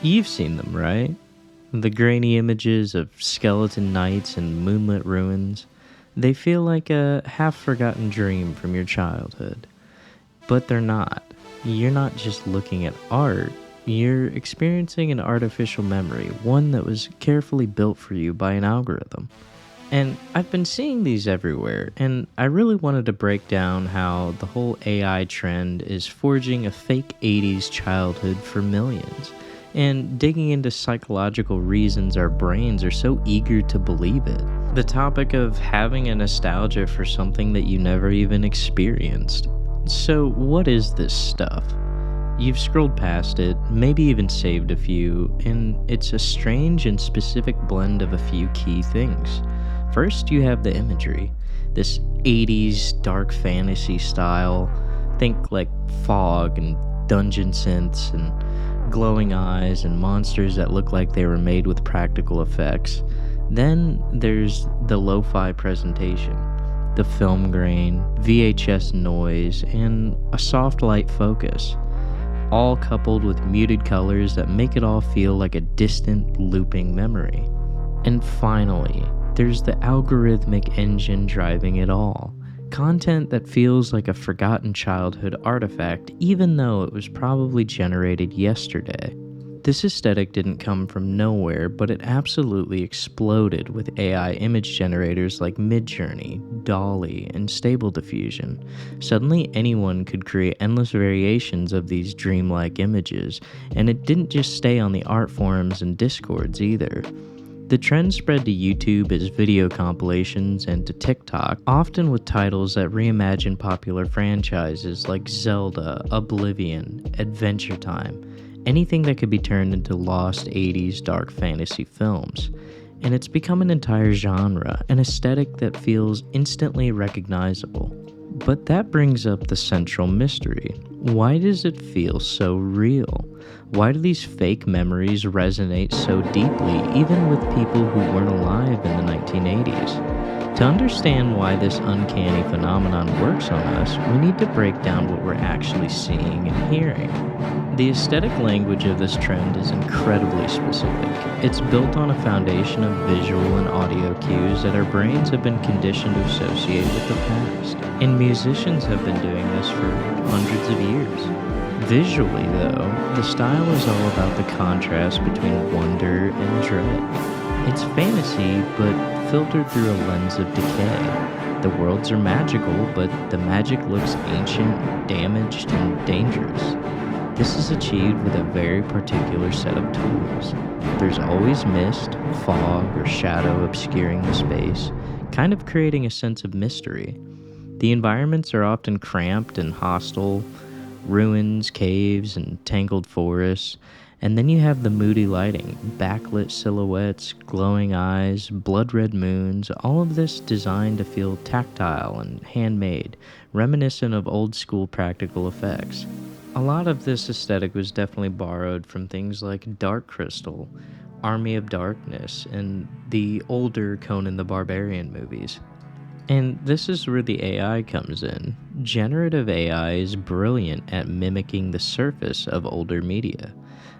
You've seen them, right? The grainy images of skeleton knights and moonlit ruins. They feel like a half forgotten dream from your childhood. But they're not. You're not just looking at art, you're experiencing an artificial memory, one that was carefully built for you by an algorithm. And I've been seeing these everywhere, and I really wanted to break down how the whole AI trend is forging a fake 80s childhood for millions, and digging into psychological reasons our brains are so eager to believe it. The topic of having a nostalgia for something that you never even experienced. So, what is this stuff? You've scrolled past it, maybe even saved a few, and it's a strange and specific blend of a few key things. First, you have the imagery. This 80s dark fantasy style. Think like fog and dungeon synths and glowing eyes and monsters that look like they were made with practical effects. Then there's the lo-fi presentation. The film grain, VHS noise, and a soft light focus, all coupled with muted colors that make it all feel like a distant, looping memory. And finally, there's the algorithmic engine driving it all. Content that feels like a forgotten childhood artifact, even though it was probably generated yesterday. This aesthetic didn't come from nowhere, but it absolutely exploded with AI image generators like Midjourney, dall-e, and Stable Diffusion. Suddenly anyone could create endless variations of these dreamlike images, and it didn't just stay on the art forums and discords either. The trend spread to YouTube as video compilations and to TikTok, often with titles that reimagine popular franchises like Zelda, Oblivion, Adventure Time, anything that could be turned into lost 80s dark fantasy films. And it's become an entire genre, an aesthetic that feels instantly recognizable. But that brings up the central mystery. Why does it feel so real? Why do these fake memories resonate so deeply, even with people who weren't alive in the 1980s? To understand why this uncanny phenomenon works on us, we need to break down what we're actually seeing and hearing. The aesthetic language of this trend is incredibly specific. It's built on a foundation of visual and audio cues that our brains have been conditioned to associate with the past. And musicians have been doing this for hundreds of years. Visually, though, the style is all about the contrast between wonder and dread. It's fantasy, but filtered through a lens of decay. The worlds are magical, but the magic looks ancient, damaged, and dangerous. This is achieved with a very particular set of tools. There's always mist, fog, or shadow obscuring the space, kind of creating a sense of mystery. The environments are often cramped and hostile, ruins, caves, and tangled forests. And then you have the moody lighting, backlit silhouettes, glowing eyes, blood-red moons, all of this designed to feel tactile and handmade, reminiscent of old-school practical effects. A lot of this aesthetic was definitely borrowed from things like Dark Crystal, Army of Darkness, and the older Conan the Barbarian movies. And this is where the AI comes in. Generative AI is brilliant at mimicking the surface of older media.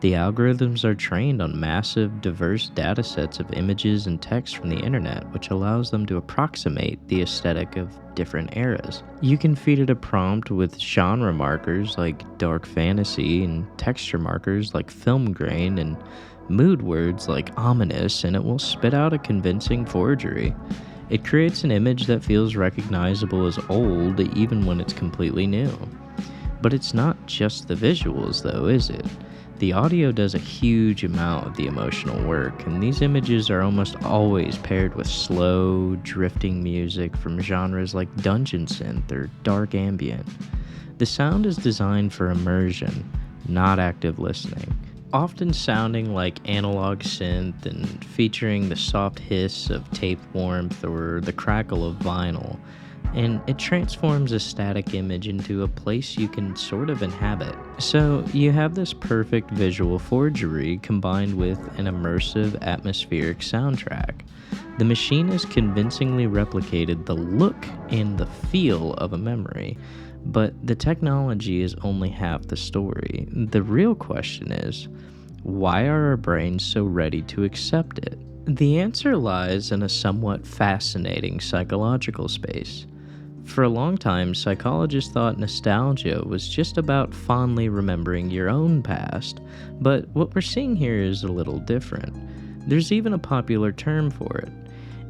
The algorithms are trained on massive, diverse datasets of images and text from the internet, which allows them to approximate the aesthetic of different eras. You can feed it a prompt with genre markers like dark fantasy and texture markers like film grain and mood words like ominous, and it will spit out a convincing forgery. It creates an image that feels recognizable as old even when it's completely new. But it's not just the visuals though, is it? The audio does a huge amount of the emotional work, and these images are almost always paired with slow, drifting music from genres like dungeon synth or dark ambient. The sound is designed for immersion, not active listening, often sounding like analog synth and featuring the soft hiss of tape warmth or the crackle of vinyl, and it transforms a static image into a place you can sort of inhabit. So you have this perfect visual forgery combined with an immersive atmospheric soundtrack. The machine has convincingly replicated the look and the feel of a memory, but the technology is only half the story. The real question is, Why are our brains so ready to accept it? The answer lies in a somewhat fascinating psychological space. For a long time, psychologists thought nostalgia was just about fondly remembering your own past, but what we're seeing here is a little different. There's even a popular term for it,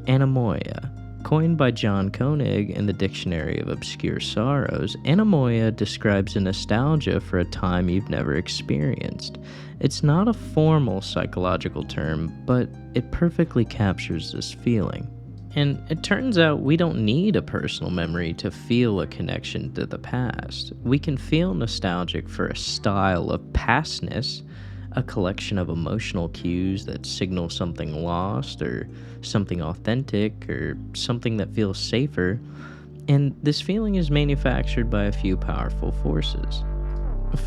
anemoia. Coined by John Koenig in the Dictionary of Obscure Sorrows, anemoia describes a nostalgia for a time you've never experienced. It's not a formal psychological term, but it perfectly captures this feeling. And it turns out we don't need a personal memory to feel a connection to the past. We can feel nostalgic for a style of pastness, a collection of emotional cues that signal something lost or something authentic or something that feels safer, and this feeling is manufactured by a few powerful forces.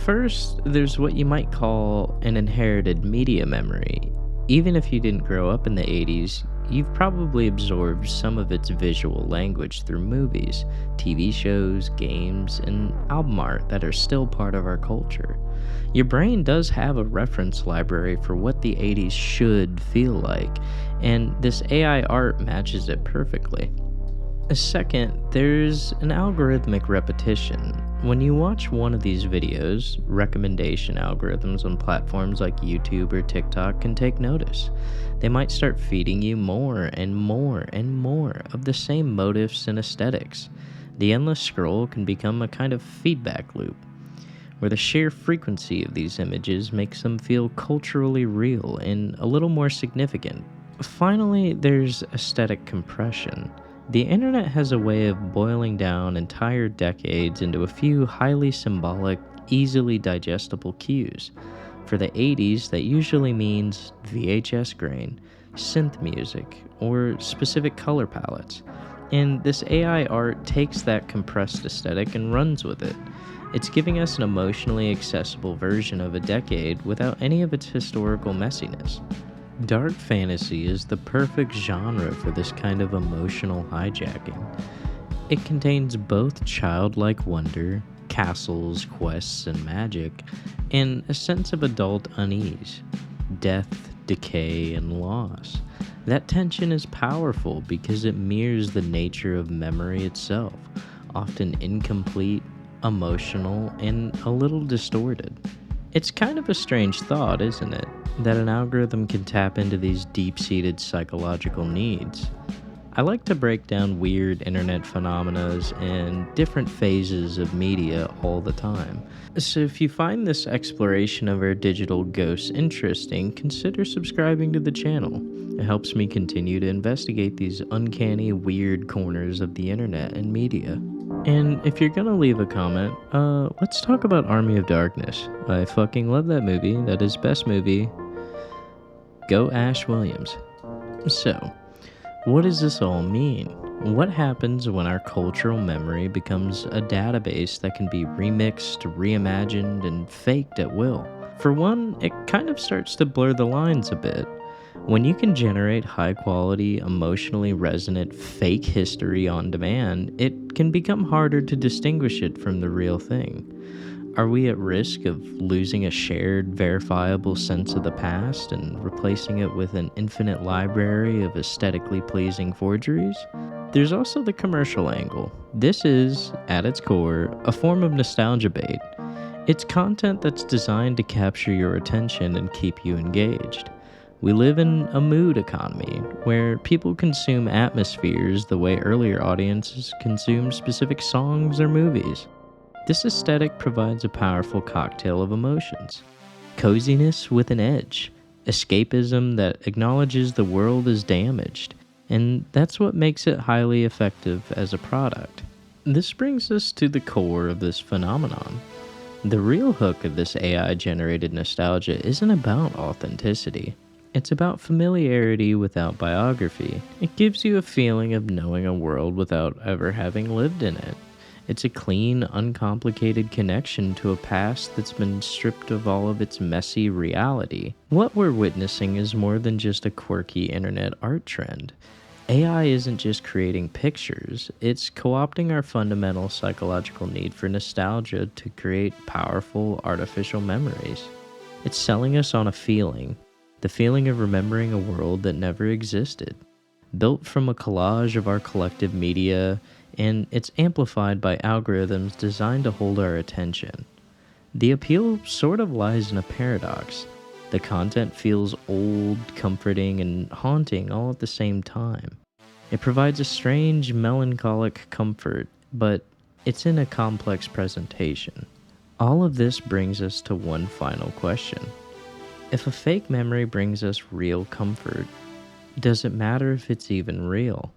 First, there's what you might call an inherited media memory. Even if you didn't grow up in the 80s, you've probably absorbed some of its visual language through movies, TV shows, games, and album art that are still part of our culture. Your brain does have a reference library for what the 80s should feel like, and this AI art matches it perfectly. Second, there's an algorithmic repetition. When you watch one of these videos, recommendation algorithms on platforms like YouTube or TikTok can take notice. They might start feeding you more and more and more of the same motifs and aesthetics. The endless scroll can become a kind of feedback loop, where the sheer frequency of these images makes them feel culturally real and a little more significant. Finally, there's aesthetic compression. The internet has a way of boiling down entire decades into a few highly symbolic, easily digestible cues. For the 80s, that usually means VHS grain, synth music, or specific color palettes. And this AI art takes that compressed aesthetic and runs with it. It's giving us an emotionally accessible version of a decade without any of its historical messiness. Dark fantasy is the perfect genre for this kind of emotional hijacking. It contains both childlike wonder, castles, quests, and magic, and a sense of adult unease, death, decay, and loss. That tension is powerful because it mirrors the nature of memory itself, often incomplete, emotional, and a little distorted. It's kind of a strange thought, isn't it? That an algorithm can tap into these deep-seated psychological needs. I like to break down weird internet phenomena and different phases of media all the time. So if you find this exploration of our digital ghosts interesting, consider subscribing to the channel. It helps me continue to investigate these uncanny, weird corners of the internet and media. And if you're gonna leave a comment, let's talk about Army of Darkness. I fucking love that movie. That is best movie. Go Ash Williams. So, what does this all mean? What happens when our cultural memory becomes a database that can be remixed, reimagined, and faked at will? For one, it kind of starts to blur the lines a bit. When you can generate high quality, emotionally resonant fake history on demand, it can become harder to distinguish it from the real thing. Are we at risk of losing a shared, verifiable sense of the past and replacing it with an infinite library of aesthetically pleasing forgeries? There's also the commercial angle. This is, at its core, a form of nostalgia bait. It's content that's designed to capture your attention and keep you engaged. We live in a mood economy where people consume atmospheres the way earlier audiences consumed specific songs or movies. This aesthetic provides a powerful cocktail of emotions. Coziness with an edge, escapism that acknowledges the world is damaged, and that's what makes it highly effective as a product. This brings us to the core of this phenomenon. The real hook of this AI-generated nostalgia isn't about authenticity. It's about familiarity without biography. It gives you a feeling of knowing a world without ever having lived in it. It's a clean, uncomplicated connection to a past that's been stripped of all of its messy reality. What we're witnessing is more than just a quirky internet art trend. AI isn't just creating pictures, it's co-opting our fundamental psychological need for nostalgia to create powerful artificial memories. It's selling us on a feeling, the feeling of remembering a world that never existed, built from a collage of our collective media, and it's amplified by algorithms designed to hold our attention. The appeal sort of lies in a paradox. The content feels old, comforting, and haunting all at the same time. It provides a strange, melancholic comfort, but it's in a complex presentation. All of this brings us to one final question. If a fake memory brings us real comfort, does it matter if it's even real?